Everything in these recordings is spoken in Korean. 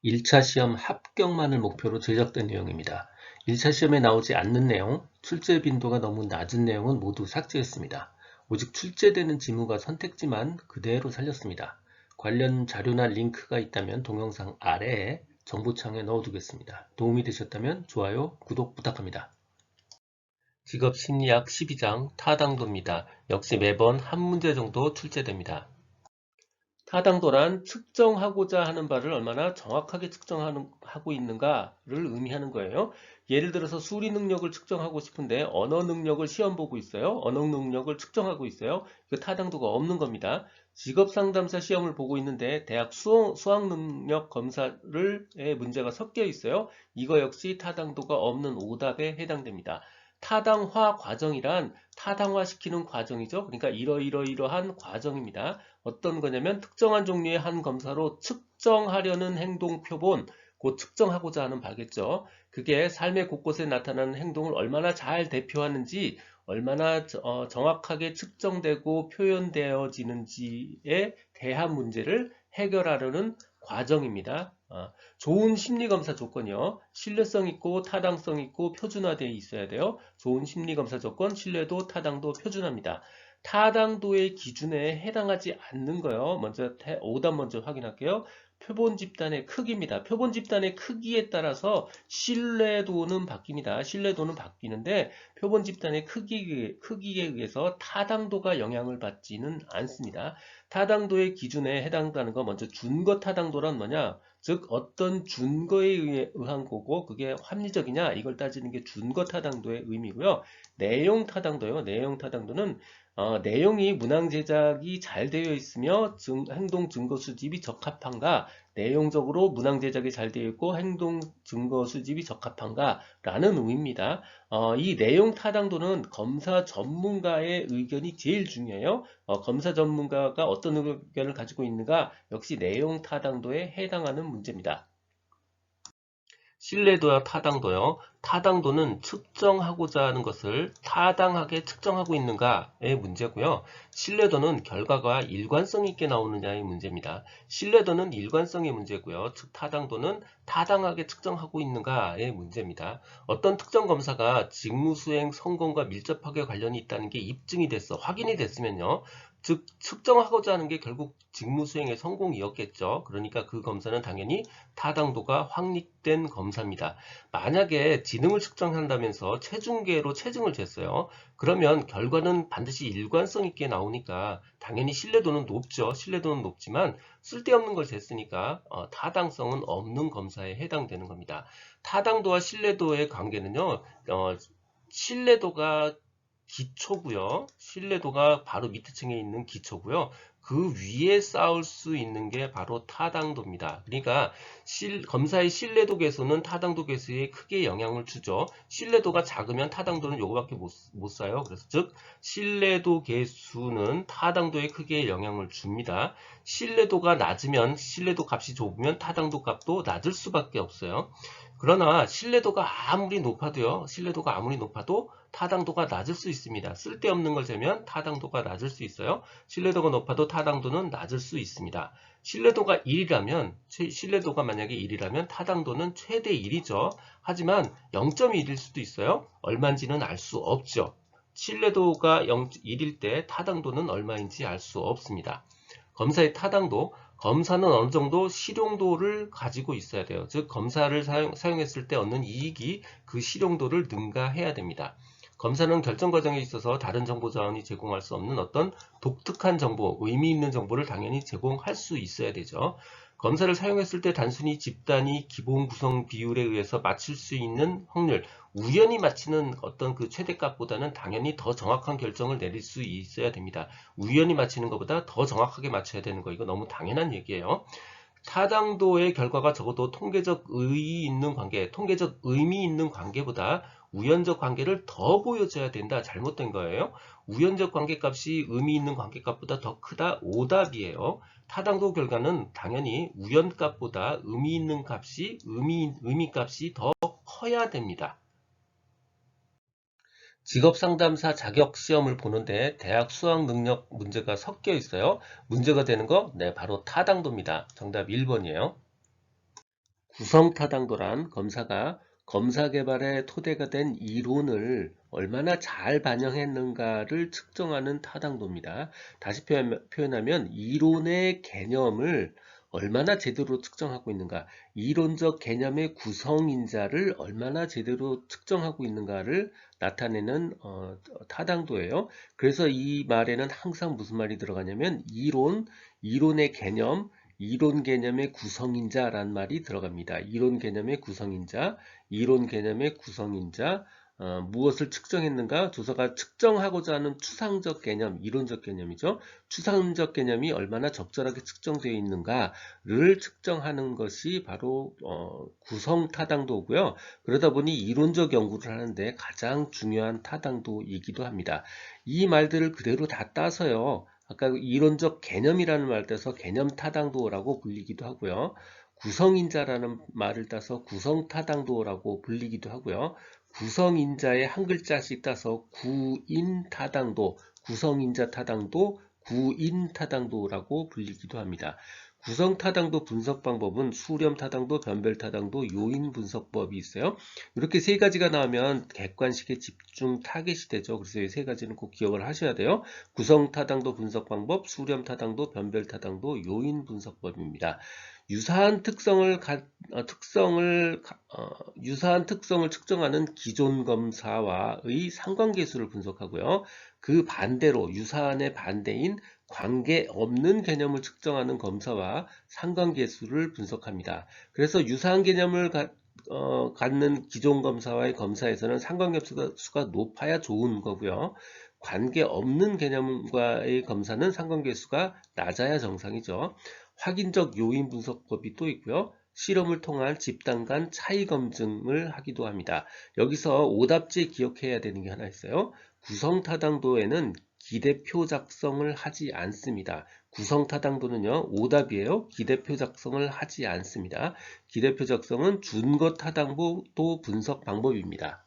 1차 시험 합격만을 목표로 제작된 내용입니다. 1차 시험에 나오지 않는 내용, 출제 빈도가 너무 낮은 내용은 모두 삭제했습니다. 오직 출제되는 지문과 선택지만 그대로 살렸습니다. 관련 자료나 링크가 있다면 동영상 아래에 정보창에 넣어두겠습니다. 도움이 되셨다면 좋아요, 구독 부탁합니다. 직업심리학 12장 타당도입니다. 역시 매번 한 문제 정도 출제됩니다. 타당도란 측정하고자 하는 바를 얼마나 정확하게 측정하고 있는가를 의미하는 거예요. 예를 들어서 수리 능력을 측정하고 싶은데 언어 능력을 시험 보고 있어요. 언어 능력을 측정하고 있어요. 그 타당도가 없는 겁니다. 직업 상담사 시험을 보고 있는데 대학 수학 능력 검사를 문제가 섞여 있어요. 이거 역시 타당도가 없는 오답에 해당됩니다. 타당화 과정이란 타당화시키는 과정이죠. 그러니까 이러이러이러한 과정입니다. 어떤 거냐면 특정한 종류의 한 검사로 측정하려는 행동 표본, 곧 측정하고자 하는 바겠죠. 그게 삶의 곳곳에 나타나는 행동을 얼마나 잘 대표하는지, 얼마나 정확하게 측정되고 표현되어지는지에 대한 문제를 해결하려는 과정입니다. 좋은 심리검사 조건이요. 신뢰성 있고 타당성 있고 표준화되어 있어야 돼요. 좋은 심리검사 조건, 신뢰도, 타당도, 표준화입니다. 타당도의 기준에 해당하지 않는 거요. 먼저 오답 먼저 확인할게요. 표본 집단의 크기입니다. 표본 집단의 크기에 따라서 신뢰도는 바뀝니다. 신뢰도는 바뀌는데 표본 집단의 크기에 의해서 타당도가 영향을 받지는 않습니다. 타당도의 기준에 해당하는 거 먼저 준거 타당도란 뭐냐? 즉 어떤 준거에 의한 거고 그게 합리적이냐 이걸 따지는 게 준거 타당도의 의미고요. 내용 타당도요. 내용 타당도는 내용이 문항 제작이 잘 되어 있으며 행동 증거 수집이 적합한가, 내용적으로 문항 제작이 잘 되어 있고 행동 증거 수집이 적합한가 라는 의미입니다. 이 내용 타당도는 검사 전문가의 의견이 제일 중요해요. 검사 전문가가 어떤 의견을 가지고 있는가 역시 내용 타당도에 해당하는 문제입니다. 신뢰도와 타당도요. 타당도는 측정하고자 하는 것을 타당하게 측정하고 있는가의 문제고요. 신뢰도는 결과가 일관성 있게 나오느냐의 문제입니다. 신뢰도는 일관성의 문제고요. 즉 타당도는 타당하게 측정하고 있는가의 문제입니다. 어떤 특정 검사가 직무수행 성공과 밀접하게 관련이 있다는 게 입증이 됐어, 확인이 됐으면요. 즉 측정하고자 하는 게 결국 직무수행의 성공이었겠죠. 그러니까 그 검사는 당연히 타당도가 확립된 검사입니다. 만약에 지능을 측정한다면서 체중계로 체중을 쟀어요. 그러면 결과는 반드시 일관성 있게 나오니까 당연히 신뢰도는 높죠. 신뢰도는 높지만 쓸데없는 걸 쟀으니까 타당성은 없는 검사에 해당되는 겁니다. 타당도와 신뢰도의 관계는요. 신뢰도가 기초고요. 신뢰도가 바로 밑에 층에 있는 기초고요. 그 위에 쌓을 수 있는 게 바로 타당도입니다. 그러니까 검사의 신뢰도 계수는 타당도 계수에 크게 영향을 주죠. 신뢰도가 작으면 타당도는 요거밖에 못 쌓아요. 그래서 즉 신뢰도 계수는 타당도에 크게 영향을 줍니다. 신뢰도가 낮으면 신뢰도 값이 좁으면 타당도 값도 낮을 수밖에 없어요. 그러나 신뢰도가 아무리 높아도 타당도가 낮을 수 있습니다. 쓸데없는 걸 재면 타당도가 낮을 수 있어요. 신뢰도가 높아도 타당도는 낮을 수 있습니다. 신뢰도가 만약에 1이라면 타당도는 최대 1이죠. 하지만 0.1일 수도 있어요. 얼마인지는 알 수 없죠. 신뢰도가 1일 때 타당도는 얼마인지 알 수 없습니다. 검사의 타당도, 검사는 어느 정도 실용도를 가지고 있어야 돼요. 즉 검사를 사용했을 때 얻는 이익이 그 실용도를 능가해야 됩니다. 검사는 결정 과정에 있어서 다른 정보 자원이 제공할 수 없는 어떤 독특한 정보, 의미 있는 정보를 당연히 제공할 수 있어야 되죠. 검사를 사용했을 때 단순히 집단이 기본 구성 비율에 의해서 맞출 수 있는 확률, 우연히 맞히는 어떤 그 최대값보다는 당연히 더 정확한 결정을 내릴 수 있어야 됩니다. 우연히 맞히는 것보다 더 정확하게 맞춰야 되는 거, 이거 너무 당연한 얘기예요. 타당도의 결과가 적어도 통계적 의미 있는 관계보다 우연적 관계를 더 보여줘야 된다. 잘못된 거예요. 우연적 관계값이 의미 있는 관계값보다 더 크다. 오답이에요. 타당도 결과는 당연히 우연값보다 의미값이 더 커야 됩니다. 직업상담사 자격시험을 보는데 대학 수학 능력 문제가 섞여 있어요. 문제가 되는 거? 네, 바로 타당도입니다. 정답 1번이에요. 구성타당도란 검사가 검사 개발의 토대가 된 이론을 얼마나 잘 반영했는가를 측정하는 타당도입니다. 다시 표현하면 이론의 개념을 얼마나 제대로 측정하고 있는가, 이론적 개념의 구성인자를 얼마나 제대로 측정하고 있는가를 나타내는 타당도예요. 그래서 이 말에는 항상 무슨 말이 들어가냐면 이론의 개념, 이론 개념의 구성인자란 말이 들어갑니다. 이론 개념의 구성인자, 이론 개념의 구성인자, 무엇을 측정했는가? 조사가 측정하고자 하는 추상적 개념, 이론적 개념이죠. 추상적 개념이 얼마나 적절하게 측정되어 있는가를 측정하는 것이 바로 구성 타당도고요. 그러다 보니 이론적 연구를 하는데 가장 중요한 타당도이기도 합니다. 이 말들을 그대로 다 따서요. 아까 이론적 개념이라는 말 따서 개념 타당도라고 불리기도 하고요. 구성인자라는 말을 따서 구성 타당도라고 불리기도 하고요. 구성인자의 한 글자씩 따서 구인 타당도, 구성인자 타당도, 구인 타당도라고 불리기도 합니다. 구성 타당도 분석 방법은 수렴 타당도, 변별 타당도, 요인 분석법이 있어요. 이렇게 세 가지가 나오면 객관식의 집중 타겟이 되죠. 그래서 이 세 가지는 꼭 기억을 하셔야 돼요. 구성 타당도 분석 방법, 수렴 타당도, 변별 타당도, 요인 분석법입니다. 유사한 특성을 측정하는 기존 검사와의 상관계수를 분석하고요. 그 반대로 유사한의 반대인 관계없는 개념을 측정하는 검사와 상관계수를 분석합니다. 그래서 유사한 개념을 갖는 기존 검사와의 검사에서는 상관계수가 높아야 좋은 거고요. 관계없는 개념과의 검사는 상관계수가 낮아야 정상이죠. 확인적 요인 분석법이 또 있고요. 실험을 통한 집단 간 차이 검증을 하기도 합니다. 여기서 오답지에 기억해야 되는 게 하나 있어요. 구성타당도에는 기대표 작성을 하지 않습니다. 구성타당도는요, 오답이에요. 기대표 작성을 하지 않습니다. 기대표 작성은 준거타당도 분석 방법입니다.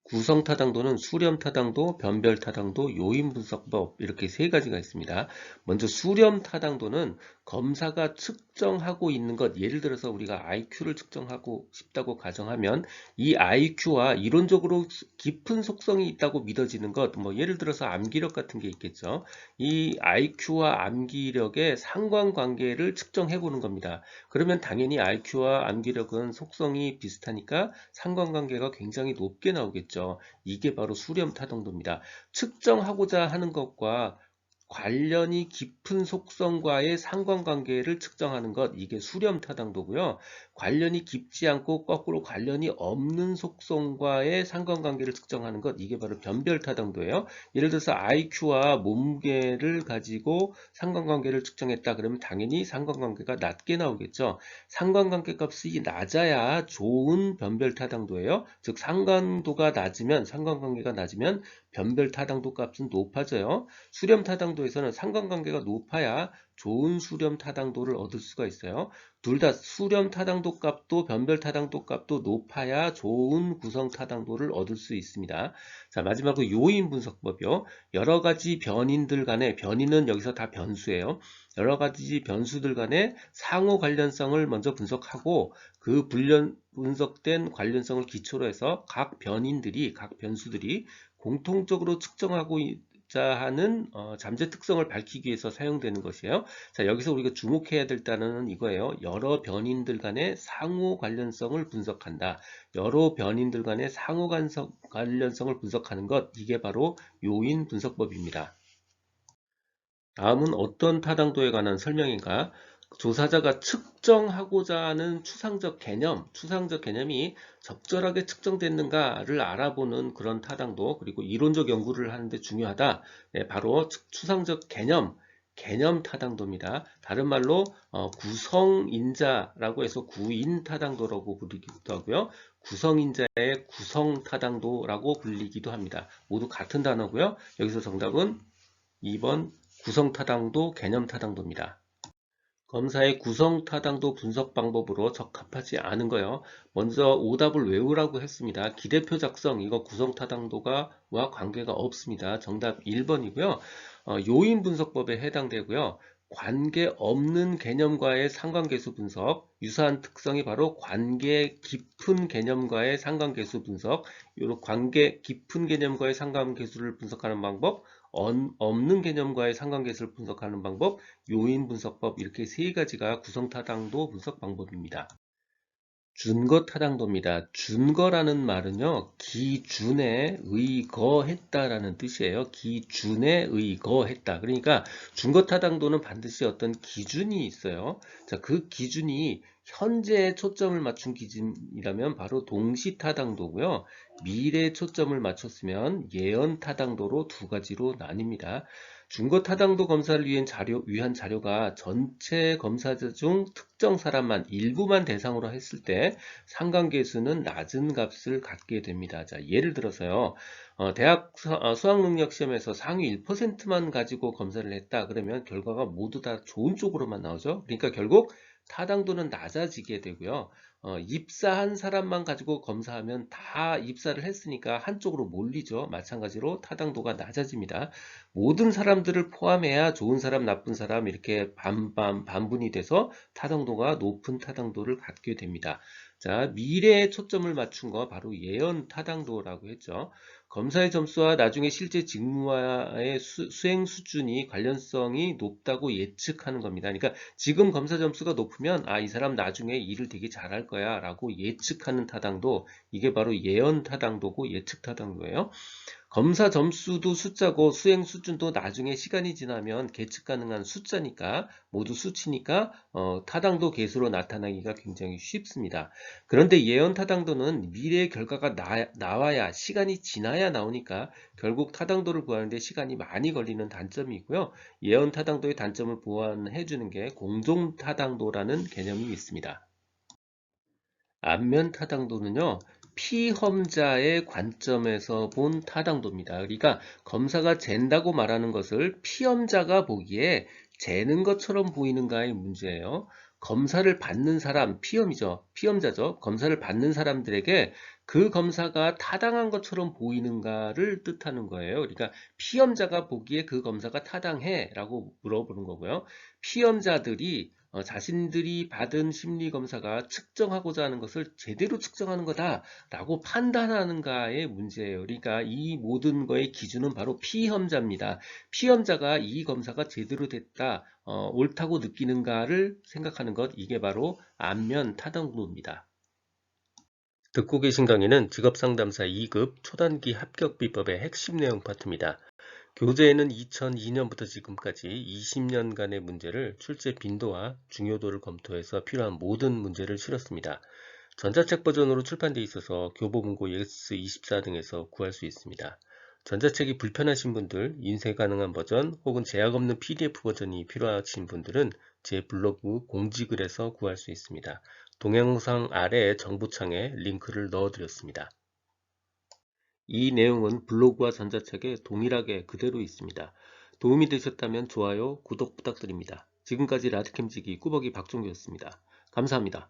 구성타당도는 수렴타당도, 변별타당도, 요인분석법 이렇게 세 가지가 있습니다. 먼저 수렴타당도는 검사가 측정하고 있는 것, 예를 들어서 우리가 IQ를 측정하고 싶다고 가정하면 이 IQ와 이론적으로 깊은 속성이 있다고 믿어지는 것, 예를 들어서 암기력 같은 게 있겠죠. 이 IQ와 암기력의 상관관계를 측정해 보는 겁니다. 그러면 당연히 IQ와 암기력은 속성이 비슷하니까 상관관계가 굉장히 높게 나오겠죠. 이게 바로 수렴 타당도입니다. 측정하고자 하는 것과 관련이 깊은 속성과의 상관관계를 측정하는 것, 이게 수렴 타당도고요. 관련이 깊지 않고 거꾸로 관련이 없는 속성과의 상관관계를 측정하는 것, 이게 바로 변별 타당도예요. 예를 들어서 IQ와 몸무게를 가지고 상관관계를 측정했다 그러면 당연히 상관관계가 낮게 나오겠죠. 상관관계 값이 낮아야 좋은 변별 타당도예요. 즉 상관관계가 낮으면 변별 타당도 값은 높아져요. 수렴 타당도에서는 상관관계가 높아야 좋은 수렴 타당도를 얻을 수가 있어요. 둘 다 수렴 타당도 값도 변별 타당도 값도 높아야 좋은 구성 타당도를 얻을 수 있습니다. 자, 마지막으로 요인 분석법이요. 여러 가지 변인들 간의, 변인은 여기서 다 변수예요. 여러 가지 변수들 간의 상호 관련성을 먼저 분석하고 그 분석된 관련성을 기초로 해서 각 변수들이 공통적으로 측정하고자 하는 잠재 특성을 밝히기 위해서 사용되는 것이에요. 자, 여기서 우리가 주목해야 될 단어는 이거예요. 여러 변인들 간의 상호 관련성을 분석한다. 여러 변인들 간의 상호 관련성을 분석하는 것, 이게 바로 요인 분석법입니다. 다음은 어떤 타당도에 관한 설명인가? 조사자가 측정하고자 하는 추상적 개념이 적절하게 측정됐는가를 알아보는 그런 타당도, 그리고 이론적 연구를 하는데 중요하다. 네, 바로 추상적 개념 타당도입니다. 다른 말로 구성인자라고 해서 구인 타당도라고 부르기도 하고요. 구성인자의 구성 타당도라고 불리기도 합니다. 모두 같은 단어고요. 여기서 정답은 2번 구성타당도, 개념타당도입니다. 검사의 구성타당도 분석 방법으로 적합하지 않은 거요. 먼저 오답을 외우라고 했습니다. 기대표 작성, 이거 구성타당도와 관계가 없습니다. 정답 1번이고요. 요인 분석법에 해당되고요. 관계 없는 개념과의 상관계수 분석, 유사한 특성이 바로 관계 깊은 개념과의 상관계수 분석, 이런 관계 깊은 개념과의 상관계수를 분석하는 방법, 없는 개념과의 상관계수를 분석하는 방법, 요인 분석법, 이렇게 세 가지가 구성타당도 분석 방법입니다. 준거 타당도입니다. 준거라는 말은요, 기준에 의거했다라는 뜻이에요. 기준에 의거했다. 그러니까 준거 타당도는 반드시 어떤 기준이 있어요. 자, 그 기준이 현재에 초점을 맞춘 기준이라면 바로 동시 타당도고요. 미래에 초점을 맞췄으면 예언 타당도로 두 가지로 나뉩니다. 준거 타당도 검사를 위한 자료가 전체 검사자 중 특정 사람만 일부만 대상으로 했을 때 상관계수는 낮은 값을 갖게 됩니다. 자, 예를 들어서요. 대학 수학능력 시험에서 상위 1%만 가지고 검사를 했다. 그러면 결과가 모두 다 좋은 쪽으로만 나오죠. 그러니까 결국 타당도는 낮아지게 되고요. 입사한 사람만 가지고 검사하면 다 입사를 했으니까 한쪽으로 몰리죠. 마찬가지로 타당도가 낮아집니다. 모든 사람들을 포함해야 좋은 사람, 나쁜 사람 이렇게 반분이 돼서 타당도가 높은 타당도를 갖게 됩니다. 자, 미래에 초점을 맞춘 거 바로 예언 타당도라고 했죠. 검사의 점수와 나중에 실제 직무와의 수행 수준이 관련성이 높다고 예측하는 겁니다. 그러니까 지금 검사 점수가 높으면 이 사람 나중에 일을 되게 잘할 거야 라고 예측하는 타당도, 이게 바로 예언 타당도고 예측 타당도예요. 검사 점수도 숫자고 수행 수준도 나중에 시간이 지나면 계측 가능한 숫자니까, 모두 수치니까 타당도 계수로 나타나기가 굉장히 쉽습니다. 그런데 예언 타당도는 미래의 결과가 나와야, 시간이 지나야 나오니까 결국 타당도를 구하는데 시간이 많이 걸리는 단점이고요. 예언 타당도의 단점을 보완해 주는 게 공정 타당도라는 개념이 있습니다. 안면 타당도는요, 피험자의 관점에서 본 타당도입니다. 그러니까 검사가 잰다고 말하는 것을 피험자가 보기에 재는 것처럼 보이는가의 문제예요. 검사를 받는 사람, 피험자죠. 검사를 받는 사람들에게 그 검사가 타당한 것처럼 보이는가를 뜻하는 거예요. 그러니까 피험자가 보기에 그 검사가 타당해 라고 물어보는 거고요. 피험자들이 자신들이 받은 심리검사가 측정하고자 하는 것을 제대로 측정하는 거다라고 판단하는가의 문제예요. 그러니까 이 모든 거의 기준은 바로 피험자입니다. 피험자가 이 검사가 제대로 됐다, 옳다고 느끼는가를 생각하는 것, 이게 바로 안면 타당도입니다. 듣고 계신 강의는 직업상담사 2급 초단기 합격 비법의 핵심 내용 파트입니다. 교재에는 2002년부터 지금까지 20년간의 문제를 출제 빈도와 중요도를 검토해서 필요한 모든 문제를 실었습니다. 전자책 버전으로 출판되어 있어서 교보문고 예스24 등에서 구할 수 있습니다. 전자책이 불편하신 분들, 인쇄 가능한 버전 혹은 제약 없는 PDF 버전이 필요하신 분들은 제 블로그 공지글에서 구할 수 있습니다. 동영상 아래 정보창에 링크를 넣어드렸습니다. 이 내용은 블로그와 전자책에 동일하게 그대로 있습니다. 도움이 되셨다면 좋아요, 구독 부탁드립니다. 지금까지 라드캠지기 꾸벅이 박종규였습니다. 감사합니다.